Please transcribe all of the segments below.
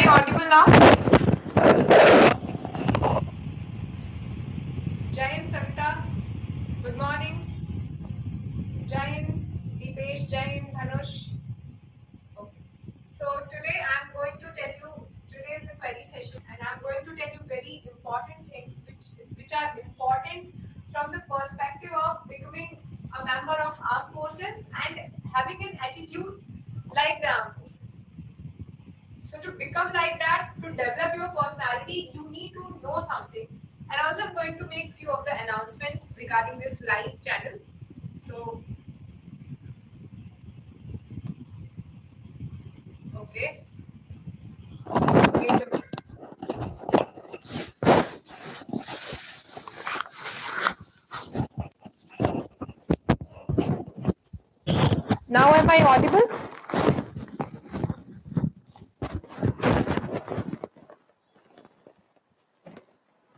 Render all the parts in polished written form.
I audible now? Jai Hind, Savita. Good morning. Jai Hind, Deepesh, Jai Hind, Dhanush. Okay. So today I'm going to tell you, today is the query session, and I'm going to tell you very important things which are important from the perspective of becoming a member of armed forces and having an attitude like the armed forces. So to become like that, to develop your personality, you need to know something. And also I'm going to make few of the announcements regarding this live channel. So, okay. Wait a minute. Now am I audible?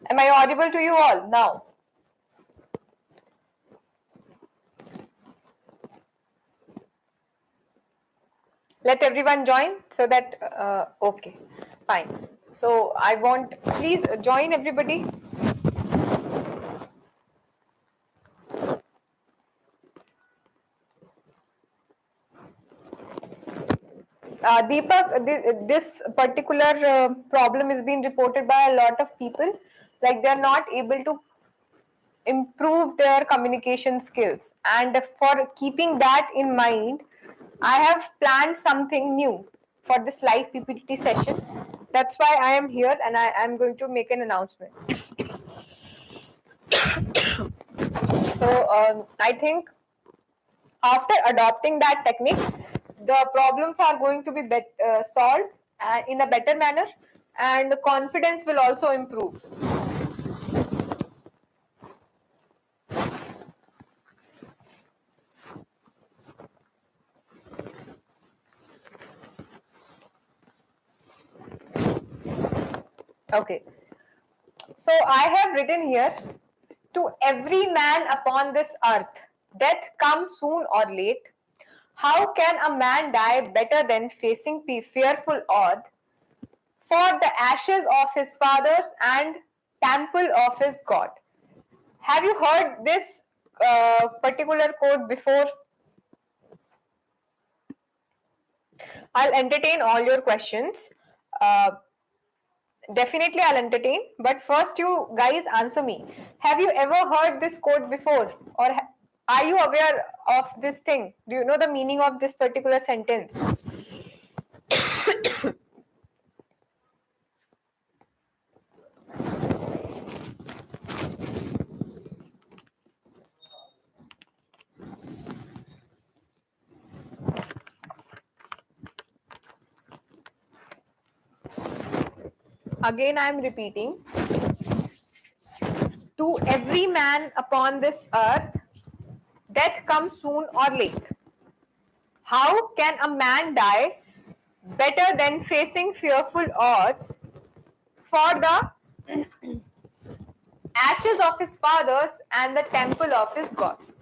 Am I audible to you all now? Let everyone join so that, okay, fine. So I want, please join everybody. Deepak, this particular problem is being reported by a lot of people. Like they are not able to improve their communication skills. And for keeping that in mind, I have planned something new for this live PPT session. That's why I am here and I am going to make an announcement. So I think after adopting that technique, the problems are going to be solved in a better manner and confidence will also improve. Okay. So I have written here, to every man upon this earth, death comes soon or late. How can a man die better than facing fearful odd for the ashes of his fathers and temple of his God? Have you heard this particular quote before? I'll entertain all your questions. Uh, Definitely, I'll entertain. But first, you guys answer me. Have you ever heard this quote before? Or are you aware of this thing? Do you know the meaning of this particular sentence? Again, I am repeating. To every man upon this earth, death comes soon or late. How can a man die better than facing fearful odds for the ashes of his fathers and the temple of his gods?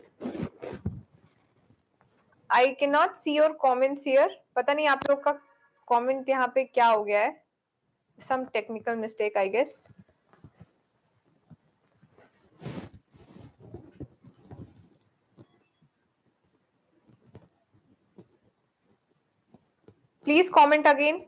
I cannot see your comments here. पता नहीं आप लोग का comment यहाँ पे क्या हो गया है? Some technical mistake, I guess. Please comment again.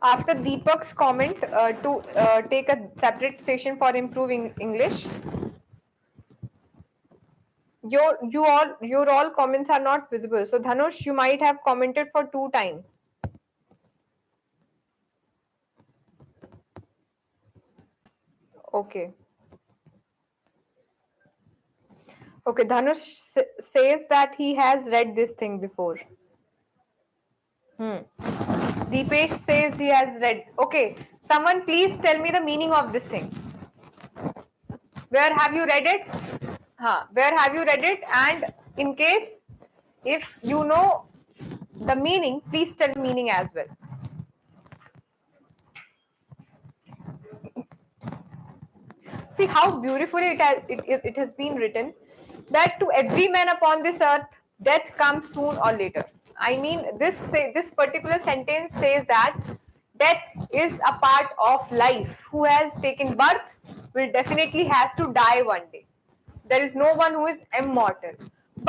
After Deepak's comment, to take a separate session for improving English. Your all comments are not visible. So Dhanush, you might have commented for 2 times. Okay. Okay, Dhanush says that he has read this thing before. Deepesh says he has read. Okay, someone please tell me the meaning of this thing. Where have you read it? Where have you read it? And in case if you know the meaning, please tell meaning as well. See how beautifully it has been written that to every man upon this earth, death comes soon or later. I mean, this particular sentence says that death is a part of life. Who has taken birth will definitely has to die one day. There is no one who is immortal.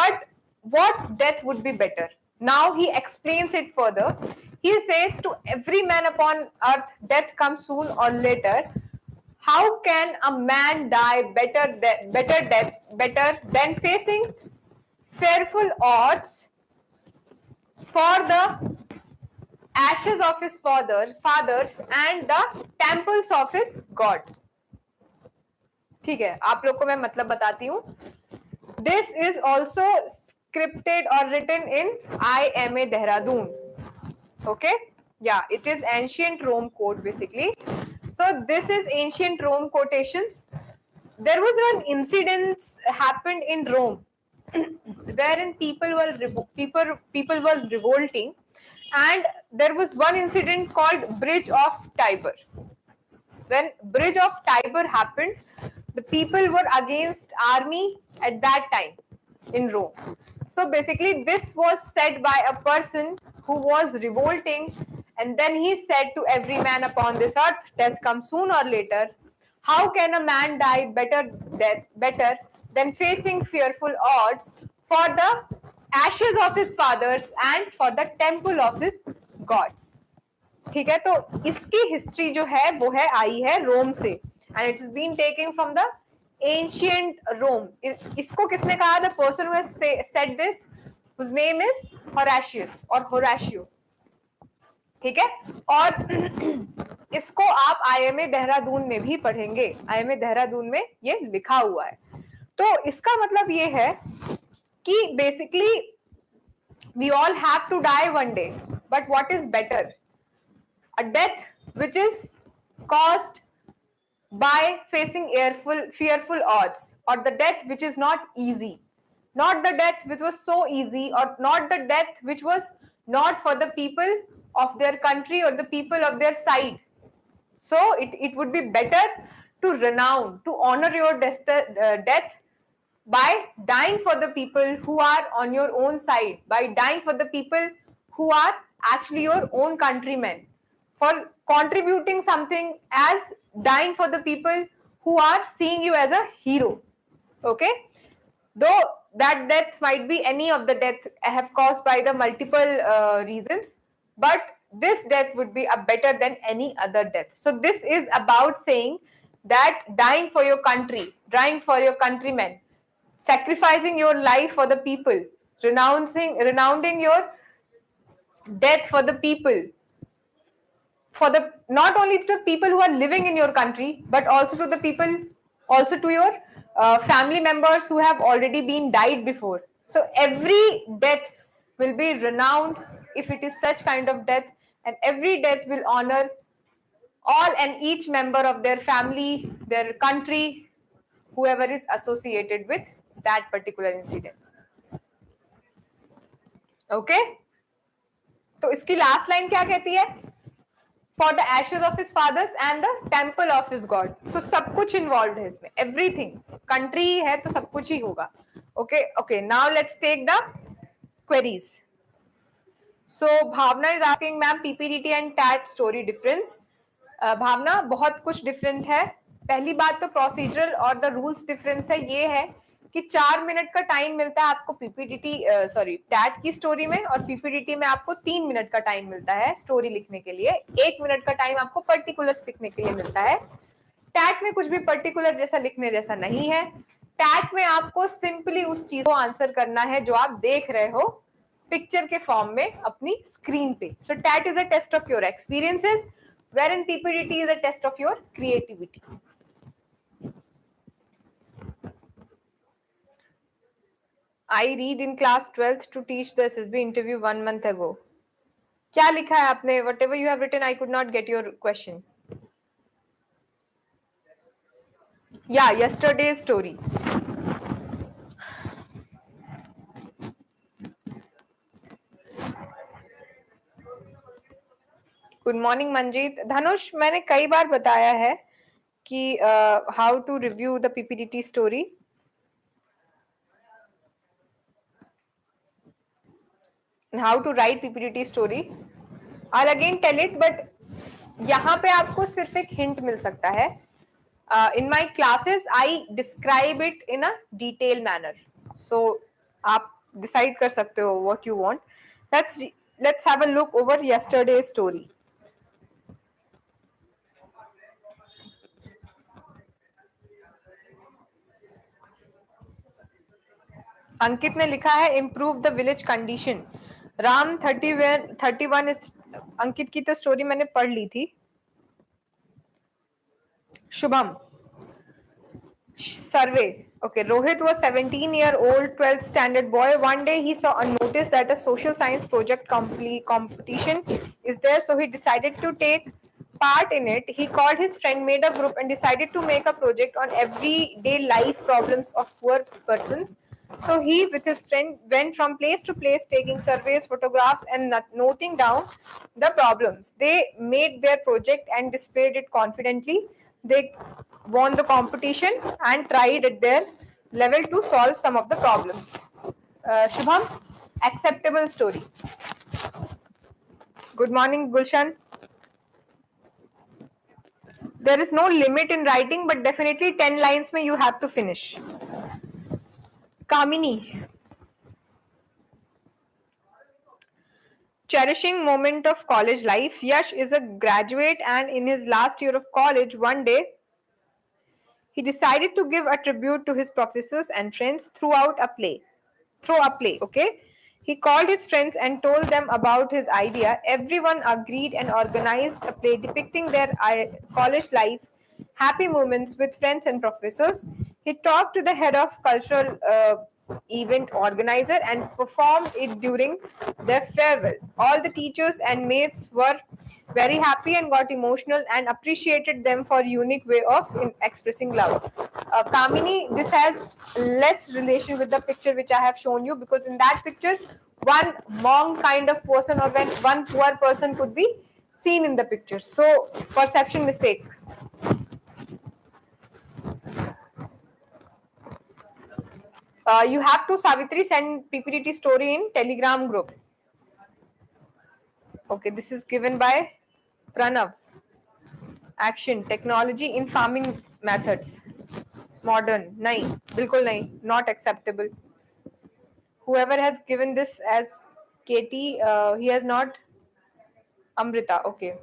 But what death would be better? Now he explains it further. He says, to every man upon earth, death comes soon or later. How can a man die better than facing fearful odds for the ashes of his fathers and the temples of his God? ठीक है, आप लोग को मैं मतलब बताती हूँ. This is also scripted or written in IMA Dehradun. Okay, yeah, it is ancient Rome code basically. So this is ancient Rome quotations. There was one incident happened in Rome wherein people were revolting, and there was one incident called Bridge of Tiber. When Bridge of Tiber happened, the people were against army at that time in Rome. So basically this was said by a person who was revolting, and then he said, to every man upon this earth, death comes soon or later. How can a man die better than facing fearful odds for the ashes of his fathers and for the temple of his gods? ठीक है, तो इसकी history जो है वो है आई है Rome से, and it is been taking from the ancient Rome. इसको किसने कहा? The person who has said this, whose name is Horatius और होराशियो. ठीक है, और इसको आप आईएमए देहरादून में भी पढ़ेंगे. आईएमए देहरादून में ये लिखा हुआ है. तो इसका मतलब ये है कि basically we all have to die one day, but what is better? A death which is caused by facing fearful odds, or the death which is not easy, not the death which was so easy, or not the death which was not for the people of their country or the people of their side. So it would be better to honor your death by dying for the people who are on your own side, by dying for the people who are actually your own countrymen, for contributing something as dying for the people who are seeing you as a hero. Okay, though that death might be any of the death have caused by the multiple reasons, but this death would be a better than any other death. So this is about saying that dying for your country, dying for your countrymen, sacrificing your life for the people, renouncing your death for the people, for the not only to the people who are living in your country, but also to the people, also to your family members who have already been died before. So every death will be renowned if it is such kind of death, and every death will honor all and each member of their family, their country, whoever is associated with that particular incident. Okay, तो इसकी last line क्या कहती है? For the ashes of his fathers and the temple of his God. So सब कुछ involved है इसमें, everything. Country है तो सब कुछ ही होगा. Okay. Now let's take the queries. So Bhavna is asking, ma'am PPDT and TAT story difference. Bhavna, बहुत कुछ different है. पहली बात तो procedural और the rules difference है. ये है कि 4 मिनट का टाइम मिलता है आपको टैट की स्टोरी में, और पीपीडीटी में आपको 3 मिनट का टाइम मिलता है स्टोरी लिखने के लिए. 1 मिनट का टाइम आपको पर्टिकुलर्स लिखने के लिए मिलता है. टैट में कुछ भी पर्टिकुलर जैसा लिखने जैसा नहीं है. टैट में आपको सिंपली उस चीज को आंसर करना है जो आप देख रहे हो पिक्चर के फॉर्म में अपनी स्क्रीन पे. So that is a test of your experiences, where in PPDT is a test of your creativity. I read in class 12th to teach the SSB interview 1 month ago. क्या लिखा है आपने? Whatever you have written, I could not get your question. Yeah, yesterday's story. Good morning, Manjeet. धनुष, मैंने कई बार बताया है कि how to review the PPT story and how to write PPT story. I'll again tell it, but यहाँ पे आपको सिर्फ एक hint मिल सकता है. In my classes, I describe it in a detailed manner. So आप decide कर सकते हो what you want. Let's have a look over yesterday's story. अंकित ने लिखा है improve the village condition. Ram 31 is. Ankit की तो स्टोरी मैंने पढ़ ली थी. Shubham survey. Okay, Rohit was 17-year-old 12th standard boy. One day he saw a notice that a social science project competition is there, so he decided to take part in it. He called his friend, made a group, and decided to make a project on everyday life problems of poor persons. So he, with his friend, went from place to place, taking surveys, photographs, and noting down the problems. They made their project and displayed it confidently. They won the competition and tried at their level to solve some of the problems. Shubham, acceptable story. Good morning, Gulshan. There is no limit in writing, but definitely 10 lines mein you have to finish. Kamini, cherishing moment of college life. Yash is a graduate and in his last year of college, one day he decided to give a tribute to his professors and friends through a play, okay? He called his friends and told them about his idea. Everyone agreed and organized a play depicting their college life, happy moments with friends and professors. He talked to the head of cultural event organizer and performed it during their farewell. All the teachers and mates were very happy and got emotional and appreciated them for unique way of expressing love. Kamini, this has less relation with the picture which I have shown you, because in that picture one monk kind of person or when one poor person could be seen in the picture. So perception mistake. You have to, Savitri, send PPT story in Telegram group. Okay, this is given by Pranav. Action, technology in farming methods. Modern, nahi, bilkul nahi, not acceptable. Whoever has given this as Katie, he has not. Amrita, okay.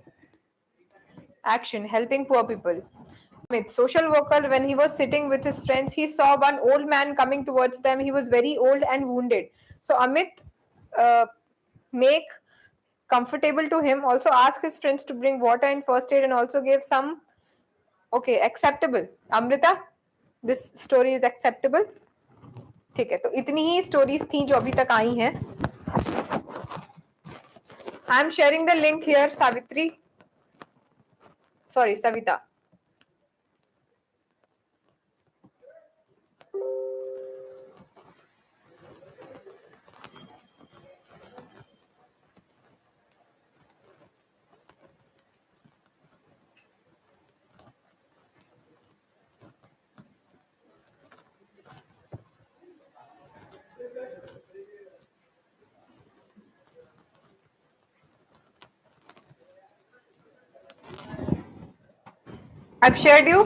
Action, helping poor people. Amit, social worker, when he was sitting with his friends, he saw one old man coming towards them. He was very old and wounded. So Amit, make comfortable to him. Also ask his friends to bring water and first aid and also give some. Okay, acceptable. Amrita, this story is acceptable. ठीक है, तो इतनी ही stories थी जो अभी तक आई हैं. I am sharing the link here, Savitri. Sorry, Savita. I've shared you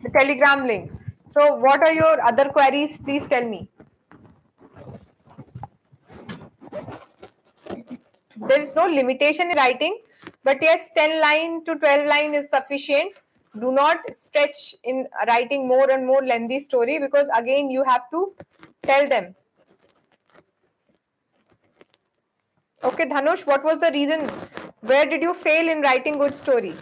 the Telegram link. So, what are your other queries? Please tell me. There is no limitation in writing, but yes, 10 line to 12 line is sufficient. Do not stretch in writing more and more lengthy story, because again you have to tell them. Okay, Dhanush, what was the reason? Where did you fail in writing good story?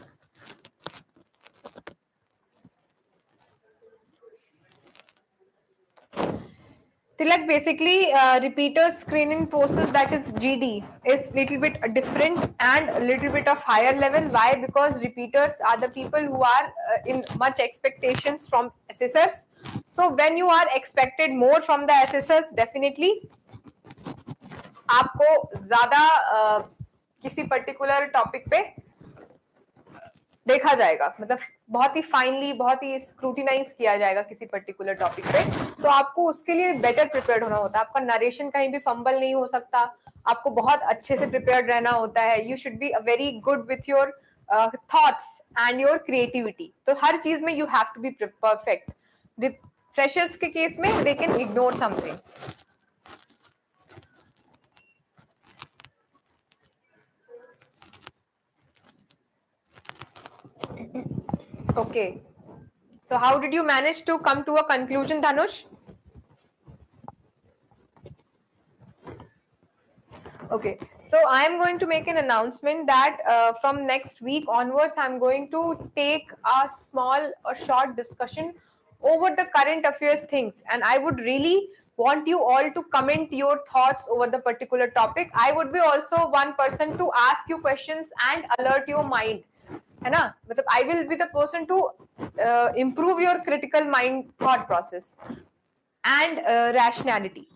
Tilak, basically, repeater screening process, that is GD, is little bit different and a little bit of higher level. Why? Because repeaters are the people who are in much expectations from assessors. So when you are expected more from the assessors, definitely आपको ज़्यादा किसी particular topic पे देखा जाएगा, मतलब बहुत ही finally, बहुत ही scrutinise किया जाएगा किसी पर्टिकुलर टॉपिक पे। तो आपको उसके लिए बेटर प्रिपेयर्ड होना होता है। आपका नरेशन कहीं भी फंबल नहीं हो सकता, आपको बहुत अच्छे से प्रिपेयर्ड रहना होता है। You should be very good with your thoughts and your creativity. तो हर चीज में you have to be perfect. With freshers के केस में they can ignore something. Okay. So how did you manage to come to a conclusion, Dhanush? Okay, so I am going to make an announcement that from next week onwards, I'm going to take a small or short discussion over the current affairs things, and I would really want you all to comment your thoughts over the particular topic. I would be also one person to ask you questions and alert your mind. है ना, मतलब I will be the person to improve your critical mind thought process and rationality.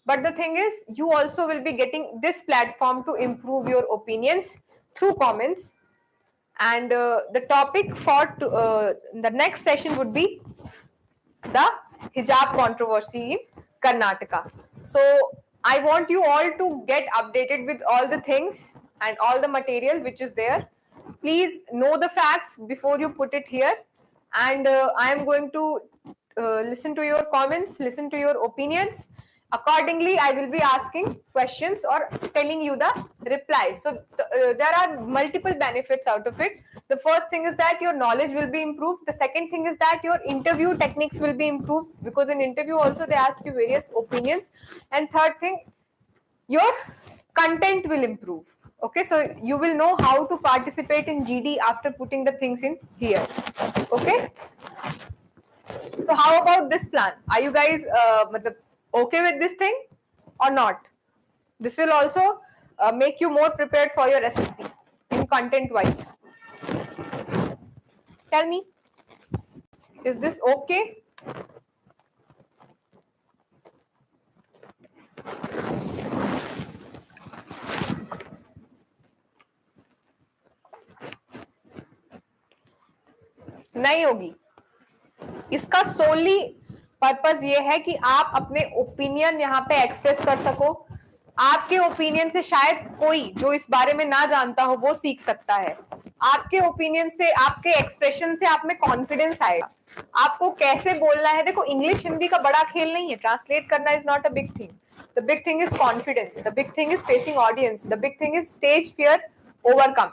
But the thing is, you also will be getting this platform to improve your opinions through comments. And the topic for the next session would be the hijab controversy in Karnataka. So I want you all to get updated with all the things and all the material which is there. Please know the facts before you put it here. And I am going to listen to your comments, listen to your opinions. Accordingly, I will be asking questions or telling you the replies. So there are multiple benefits out of it. The first thing is that your knowledge will be improved. The second thing is that your interview techniques will be improved, because in interview also they ask you various opinions. And third thing, your content will improve. Okay, so you will know how to participate in GD after putting the things in here. Okay, so how about this plan? Are you guys okay with this thing or not? This will also make you more prepared for your SSP in content wise. Tell me, is this okay? नहीं होगी। इसका सोली purpose ये है कि आप अपने opinion यहाँ पे एक्सप्रेस कर सको। आपके ओपिनियन से शायद कोई जो इस बारे में ना जानता हो वो सीख सकता है। आपके ओपिनियन से, आपके एक्सप्रेशन से आप में कॉन्फिडेंस आएगा। आपको कैसे बोलना है, देखो इंग्लिश हिंदी का बड़ा खेल नहीं है, ट्रांसलेट करना is not a big thing. The big thing is confidence, the big thing is facing audience, the big thing is stage fear overcome.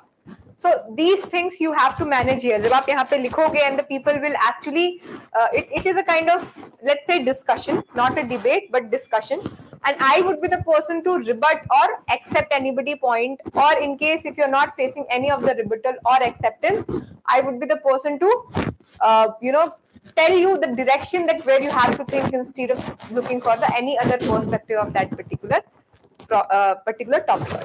So these things you have to manage here. जब आप यहाँ पे लिखोगे and the people will actually, it is a kind of, let's say, discussion, not a debate but discussion, and I would be the person to rebut or accept anybody point, or in case if you're not facing any of the rebuttal or acceptance, I would be the person to tell you the direction that where you have to think instead of looking for the any other perspective of that particular topic.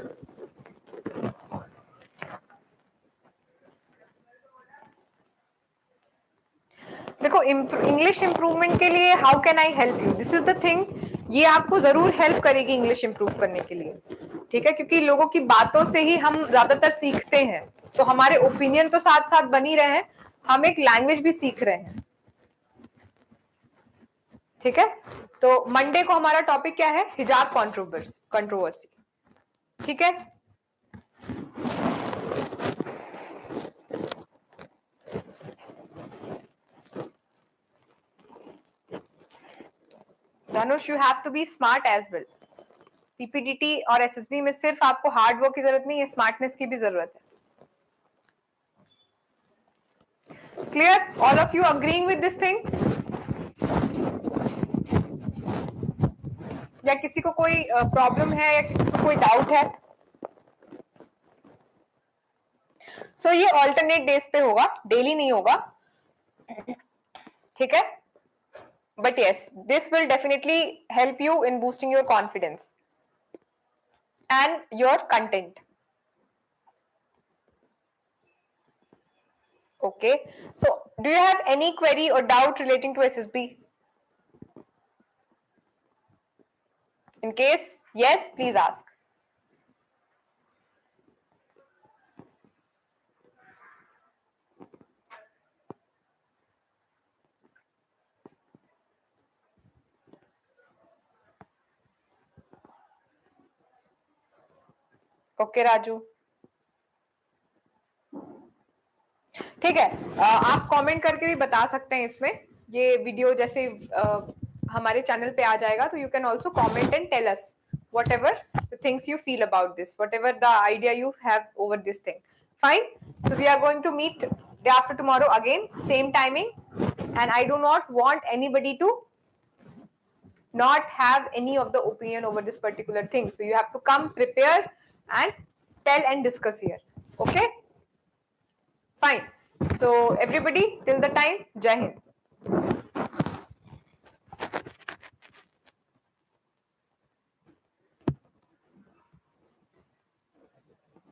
देखो English improvement के लिए how can I help you, this is the thing, ये आपको जरूर help करेगी English improve करने के लिए, ठीक है, क्योंकि लोगों की बातों से ही हम ज्यादातर सीखते हैं, तो हमारे ओपिनियन तो साथ साथ बनी रहे हैं, हम एक लैंग्वेज भी सीख रहे हैं, ठीक है। तो मंडे को हमारा टॉपिक क्या है, हिजाब कंट्रोवर्सी, ठीक है। Dhanush, you have to be smart as well. PPDT और एसएसबी में सिर्फ आपको हार्ड वर्क की जरूरत नहीं है, स्मार्टनेस की भी जरूरत है। Clear? All of you agreeing with this thing? या किसी को कोई प्रॉब्लम है या किसी को कोई डाउट है? सो ये ऑल्टरनेट डेज पे होगा, डेली नहीं होगा, ठीक है। But yes, this will definitely help you in boosting your confidence and your content. Okay, so do you have any query or doubt relating to SSB? In case yes, please ask. Okay Raju, ठीक है। आप comment करके भी बता सकते हैं इसमें। ये वीडियो जैसे हमारे चैनल पे आ जाएगा तो you can also comment and tell us whatever the things you feel about this, whatever the idea you have over this thing. Fine, so we are going to meet day after tomorrow again, same timing, and I do not want anybody to not have any of the opinion over this particular thing, so you have to come prepare and tell and discuss here. Okay, fine. So everybody, till the time, Jai Hind.